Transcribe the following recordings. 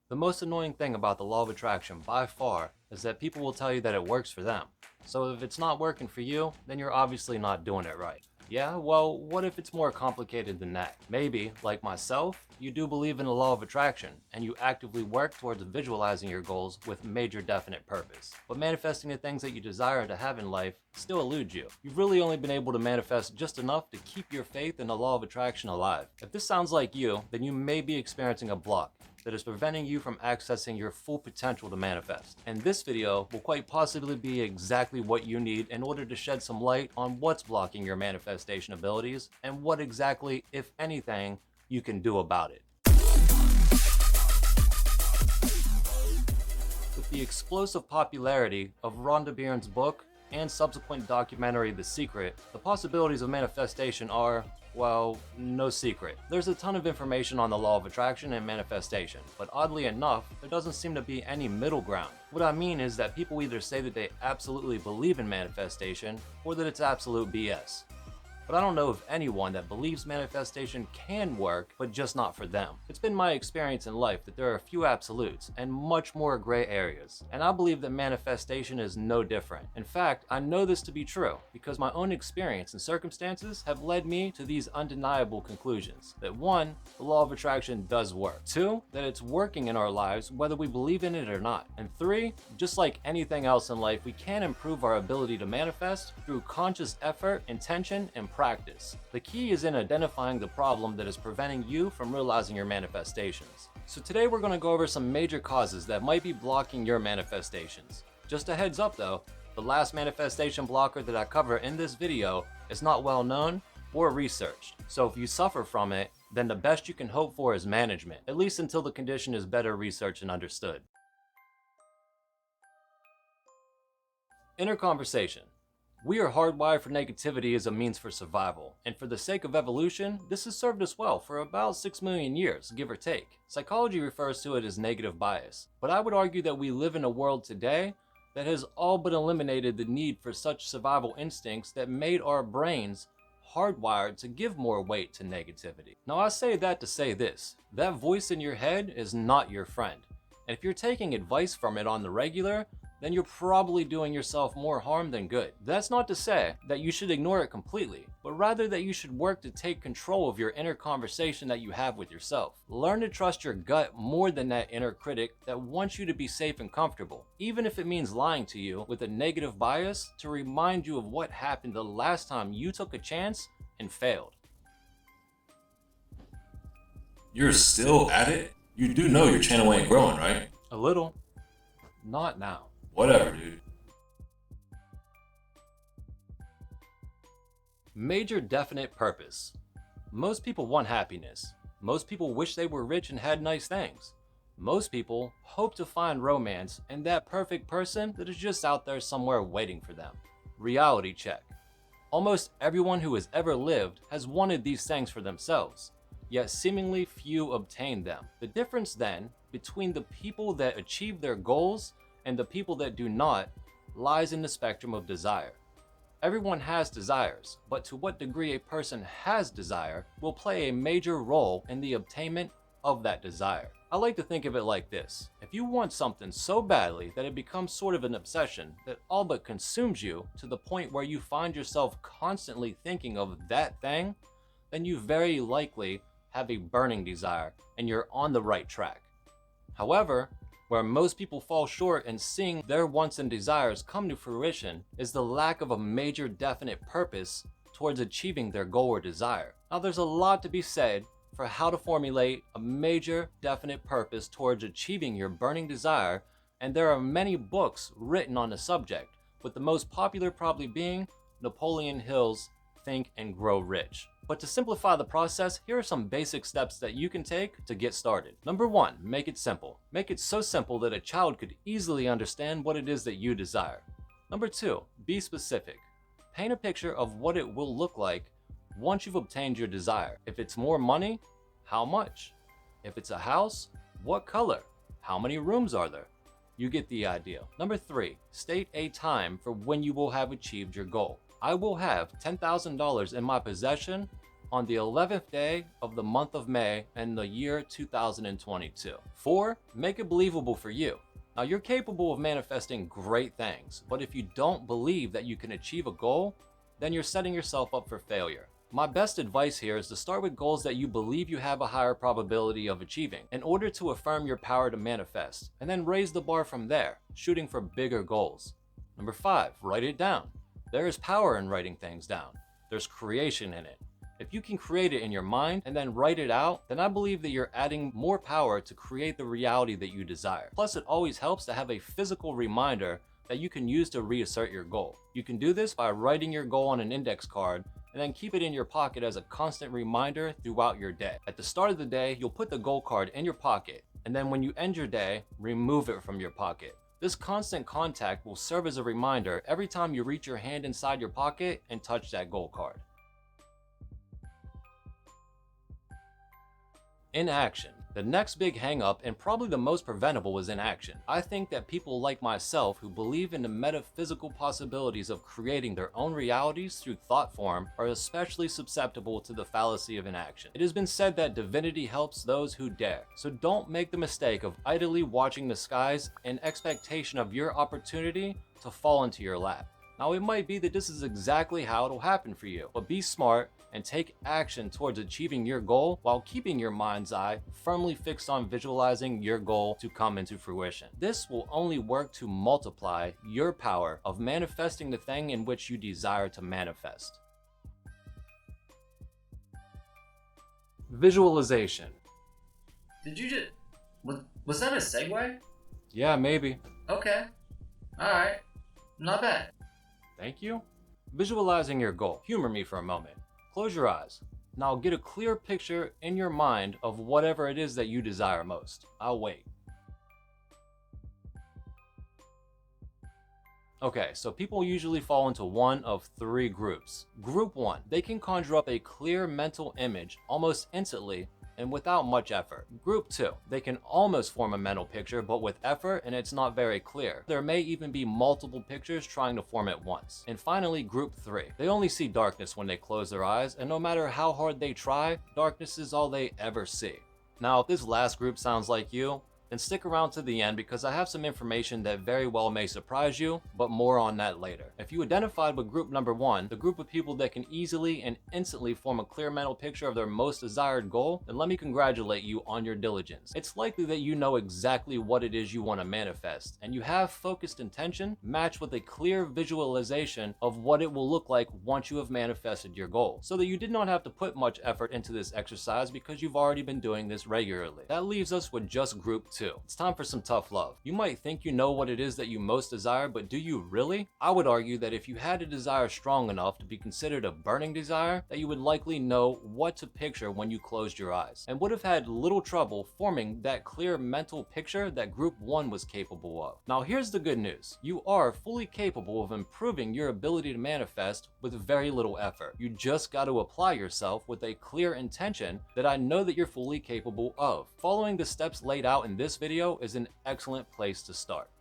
The most annoying thing about the law of attraction by far is that people will tell you that it works for them. So if it's not working for you, then you're obviously not doing it right. Yeah, well, what if it's more complicated than that? Maybe, like myself, you do believe in the law of attraction, and you actively work towards visualizing your goals with major definite purpose. But manifesting the things that you desire to have in life still eludes you. You've really only been able to manifest just enough to keep your faith in the law of attraction alive. If this sounds like you, then you may be experiencing a block that is preventing you from accessing your full potential to manifest. And this video will quite possibly be exactly what you need in order to shed some light on what's blocking your manifestation abilities and what exactly, if anything, you can do about it. With the explosive popularity of Rhonda Byrne's book and subsequent documentary The Secret, the possibilities of manifestation are, well, no secret. There's a ton of information on the law of attraction and manifestation, but oddly enough, there doesn't seem to be any middle ground. What I mean is that people either say that they absolutely believe in manifestation or that it's absolute BS. But I don't know of anyone that believes manifestation can work, but just not for them. It's been my experience in life that there are a few absolutes and much more gray areas, and I believe that manifestation is no different. In fact, I know this to be true because my own experience and circumstances have led me to these undeniable conclusions. That 1, the law of attraction does work. 2, that it's working in our lives whether we believe in it or not. And 3, just like anything else in life, we can improve our ability to manifest through conscious effort, intention, and practice. The key is in identifying the problem that is preventing you from realizing your manifestations. So today we're going to go over some major causes that might be blocking your manifestations. Just a heads up though, the last manifestation blocker that I cover in this video is not well known or researched. So if you suffer from it, then the best you can hope for is management, at least until the condition is better researched and understood. Inner conversation. We are hardwired for negativity as a means for survival, and for the sake of evolution, this has served us well for about 6 million years, give or take. Psychology refers to it as negative bias, but I would argue that we live in a world today that has all but eliminated the need for such survival instincts that made our brains hardwired to give more weight to negativity. Now I say that to say this, that voice in your head is not your friend, and if you're taking advice from it on the regular, then you're probably doing yourself more harm than good. That's not to say that you should ignore it completely, but rather that you should work to take control of your inner conversation that you have with yourself. Learn to trust your gut more than that inner critic that wants you to be safe and comfortable, even if it means lying to you with a negative bias to remind you of what happened the last time you took a chance and failed. You're still at it? You do know your channel ain't growing, right? A little. Not now. Whatever, dude. Major definite purpose. Most people want happiness. Most people wish they were rich and had nice things. Most people hope to find romance and that perfect person that is just out there somewhere waiting for them. Reality check. Almost everyone who has ever lived has wanted these things for themselves, yet seemingly few obtain them. The difference then between the people that achieve their goals and the people that do not lies in the spectrum of desire. Everyone has desires, but to what degree a person has desire will play a major role in the obtainment of that desire. I like to think of it like this. If you want something so badly that it becomes sort of an obsession that all but consumes you to the point where you find yourself constantly thinking of that thing, then you very likely have a burning desire and you're on the right track. However, where most people fall short in seeing their wants and desires come to fruition is the lack of a major definite purpose towards achieving their goal or desire. Now there's a lot to be said for how to formulate a major definite purpose towards achieving your burning desire, and there are many books written on the subject, with the most popular probably being Napoleon Hill's Think and Grow Rich. But to simplify the process, here are some basic steps that you can take to get started. Number 1, make it simple. Make it so simple that a child could easily understand what it is that you desire. Number 2, be specific. Paint a picture of what it will look like once you've obtained your desire. If it's more money, how much? If it's a house, what color? How many rooms are there? You get the idea. Number 3, state a time for when you will have achieved your goal. I will have $10,000 in my possession on the 11th day of the month of May in the year 2022. 4. Make it believable for you. Now, you're capable of manifesting great things, but if you don't believe that you can achieve a goal, then you're setting yourself up for failure. My best advice here is to start with goals that you believe you have a higher probability of achieving in order to affirm your power to manifest, and then raise the bar from there, shooting for bigger goals. Number 5, write it down. There is power in writing things down. There's creation in it. If you can create it in your mind and then write it out, then I believe that you're adding more power to create the reality that you desire. Plus, it always helps to have a physical reminder that you can use to reassert your goal. You can do this by writing your goal on an index card and then keep it in your pocket as a constant reminder throughout your day. At the start of the day, you'll put the goal card in your pocket, and then when you end your day, remove it from your pocket. This constant contact will serve as a reminder every time you reach your hand inside your pocket and touch that goal card. Inaction. The next big hang-up, and probably the most preventable, is inaction. I think that people like myself who believe in the metaphysical possibilities of creating their own realities through thought form are especially susceptible to the fallacy of inaction. It has been said that divinity helps those who dare, so don't make the mistake of idly watching the skies in expectation of your opportunity to fall into your lap. Now, it might be that this is exactly how it'll happen for you, but be smart and take action towards achieving your goal while keeping your mind's eye firmly fixed on visualizing your goal to come into fruition. This will only work to multiply your power of manifesting the thing in which you desire to manifest. Visualization. Did you just... Was that a segue? Yeah, maybe. Okay. Alright. Not bad. Thank you. Visualizing your goal. Humor me for a moment. Close your eyes. Now get a clear picture in your mind of whatever it is that you desire most. I'll wait. Okay, so people usually fall into one of 3 groups. Group 1, they can conjure up a clear mental image almost instantly and without much effort. Group 2, they can almost form a mental picture, but with effort and it's not very clear. There may even be multiple pictures trying to form at once. And finally, Group 3, they only see darkness when they close their eyes, and no matter how hard they try, darkness is all they ever see. Now, if this last group sounds like you, then stick around to the end because I have some information that very well may surprise you, but more on that later. If you identified with group number 1, the group of people that can easily and instantly form a clear mental picture of their most desired goal, then let me congratulate you on your diligence. It's likely that you know exactly what it is you want to manifest, and you have focused intention matched with a clear visualization of what it will look like once you have manifested your goal, so that you did not have to put much effort into this exercise because you've already been doing this regularly. That leaves us with just group 2. It's time for some tough love. You might think you know what it is that you most desire, but do you really? I would argue that if you had a desire strong enough to be considered a burning desire, that you would likely know what to picture when you closed your eyes, and would have had little trouble forming that clear mental picture that group 1 was capable of. Now, here's the good news. You are fully capable of improving your ability to manifest with very little effort. You just got to apply yourself with a clear intention that I know that you're fully capable of. Following the steps laid out in this video is an excellent place to start.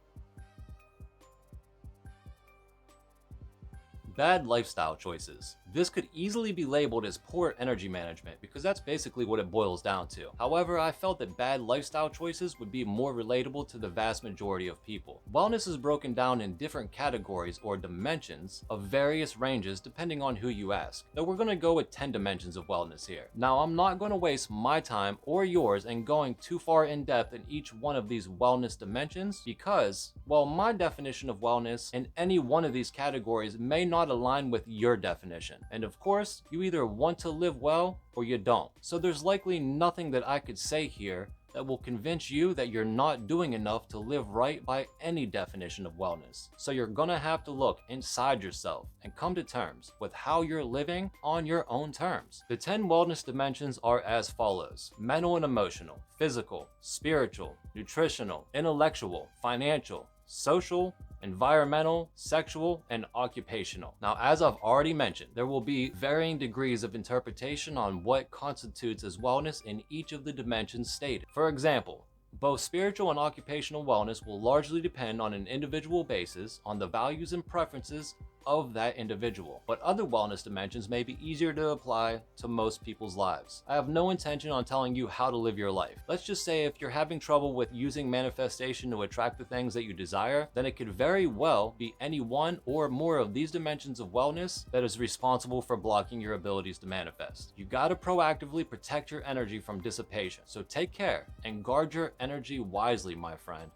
Bad lifestyle choices. This could easily be labeled as poor energy management because that's basically what it boils down to. However, I felt that bad lifestyle choices would be more relatable to the vast majority of people. Wellness is broken down in different categories or dimensions of various ranges depending on who you ask. Though we're going to go with 10 dimensions of wellness here. Now, I'm not going to waste my time or yours in going too far in depth in each one of these wellness dimensions because, well, my definition of wellness in any one of these categories may not align with your definition. And of course, you either want to live well or you don't. So there's likely nothing that I could say here that will convince you that you're not doing enough to live right by any definition of wellness. So you're gonna have to look inside yourself and come to terms with how you're living on your own terms. The 10 wellness dimensions are as follows: mental and emotional, physical, spiritual, nutritional, intellectual, financial, social, environmental, sexual, and occupational. Now, as I've already mentioned, there will be varying degrees of interpretation on what constitutes as wellness in each of the dimensions stated. For example, both spiritual and occupational wellness will largely depend on an individual basis on the values and preferences of that individual, but other wellness dimensions may be easier to apply to most people's lives. I have no intention on telling you how to live your life. Let's just say if you're having trouble with using manifestation to attract the things that you desire, then it could very well be any one or more of these dimensions of wellness that is responsible for blocking your abilities to manifest. You gotta proactively protect your energy from dissipation, so take care and guard your energy wisely, my friend.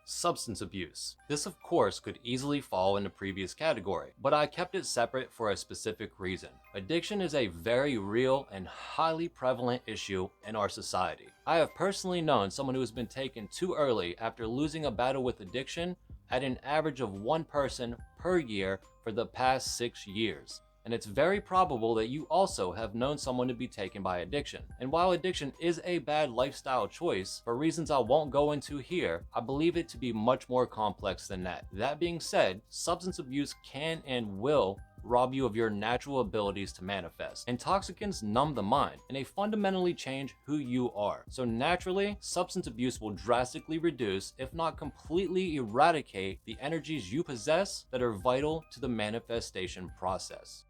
Substance abuse. This of course could easily fall in the previous category, but I kept it separate for a specific reason. Addiction is a very real and highly prevalent issue in our society. I have personally known someone who has been taken too early after losing a battle with addiction at an average of 1 person per year for the past 6 years. And it's very probable that you also have known someone to be taken by addiction. And while addiction is a bad lifestyle choice, for reasons I won't go into here, I believe it to be much more complex than that. That being said, substance abuse can and will rob you of your natural abilities to manifest. Intoxicants numb the mind and they fundamentally change who you are. So naturally, substance abuse will drastically reduce, if not completely eradicate, the energies you possess that are vital to the manifestation process.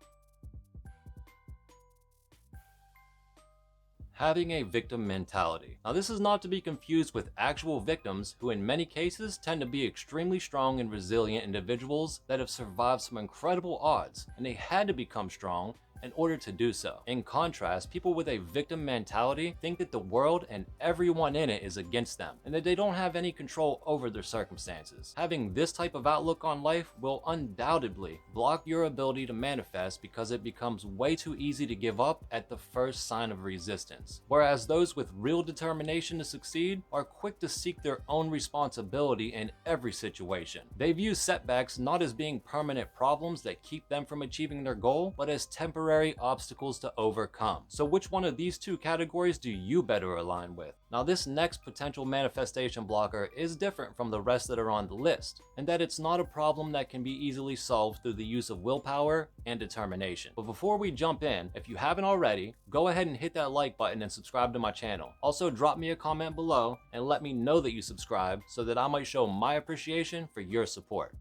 Having a victim mentality. Now this is not to be confused with actual victims who in many cases tend to be extremely strong and resilient individuals that have survived some incredible odds, and they had to become strong in order to do so. In contrast, people with a victim mentality think that the world and everyone in it is against them, and that they don't have any control over their circumstances. Having this type of outlook on life will undoubtedly block your ability to manifest because it becomes way too easy to give up at the first sign of resistance. Whereas those with real determination to succeed are quick to seek their own responsibility in every situation. They view setbacks not as being permanent problems that keep them from achieving their goal, but as temporary obstacles to overcome. So which one of these two categories do you better align with? Now this next potential manifestation blocker is different from the rest that are on the list, in that it's not a problem that can be easily solved through the use of willpower and determination. But before we jump in, if you haven't already, go ahead and hit that like button and subscribe to my channel. Also drop me a comment below and let me know that you subscribed so that I might show my appreciation for your support.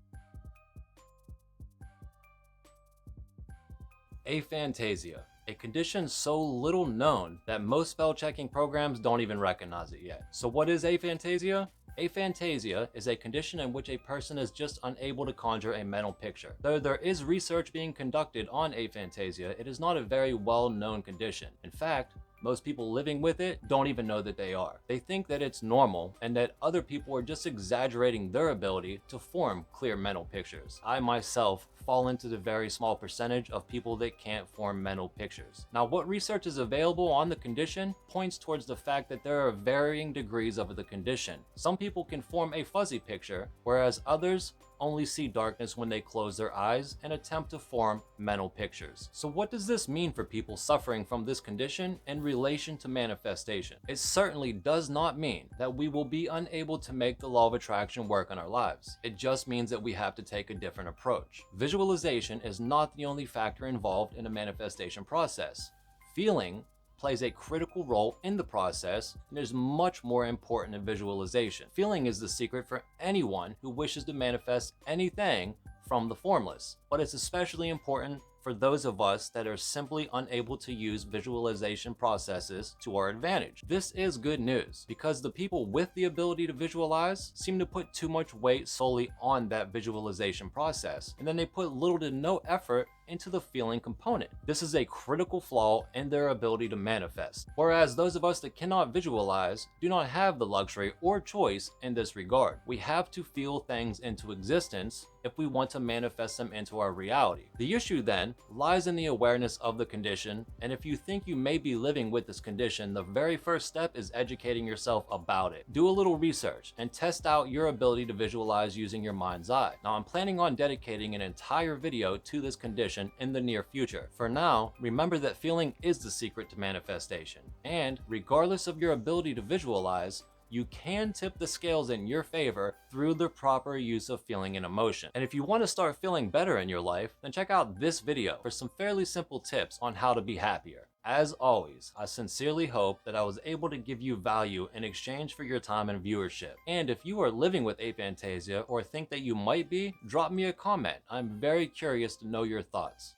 Aphantasia, a condition so little known that most spell checking programs don't even recognize it yet. So what is aphantasia? Aphantasia is a condition in which a person is just unable to conjure a mental picture. Though there is research being conducted on aphantasia, it is not a very well-known condition. In fact, most people living with it don't even know that they are. They think that it's normal and that other people are just exaggerating their ability to form clear mental pictures. I myself fall into the very small percentage of people that can't form mental pictures. Now, what research is available on the condition points towards the fact that there are varying degrees of the condition. Some people can form a fuzzy picture, whereas others only see darkness when they close their eyes and attempt to form mental pictures. So what does this mean for people suffering from this condition in relation to manifestation? It certainly does not mean that we will be unable to make the law of attraction work in our lives. It just means that we have to take a different approach. Visualization is not the only factor involved in the manifestation process. Feeling plays a critical role in the process and is much more important than visualization. Feeling is the secret for anyone who wishes to manifest anything from the formless, but it's especially important for those of us that are simply unable to use visualization processes to our advantage. This is good news because the people with the ability to visualize seem to put too much weight solely on that visualization process, and then they put little to no effort into the feeling component. This is a critical flaw in their ability to manifest. Whereas those of us that cannot visualize do not have the luxury or choice in this regard. We have to feel things into existence if we want to manifest them into our reality. The issue then lies in the awareness of the condition, and if you think you may be living with this condition, the very first step is educating yourself about it. Do a little research and test out your ability to visualize using your mind's eye. Now, I'm planning on dedicating an entire video to this condition in the near future. For now, remember that feeling is the secret to manifestation, and regardless of your ability to visualize, you can tip the scales in your favor through the proper use of feeling and emotion. And if you want to start feeling better in your life, then check out this video for some fairly simple tips on how to be happier. As always, I sincerely hope that I was able to give you value in exchange for your time and viewership. And if you are living with aphantasia or think that you might be, drop me a comment. I'm very curious to know your thoughts.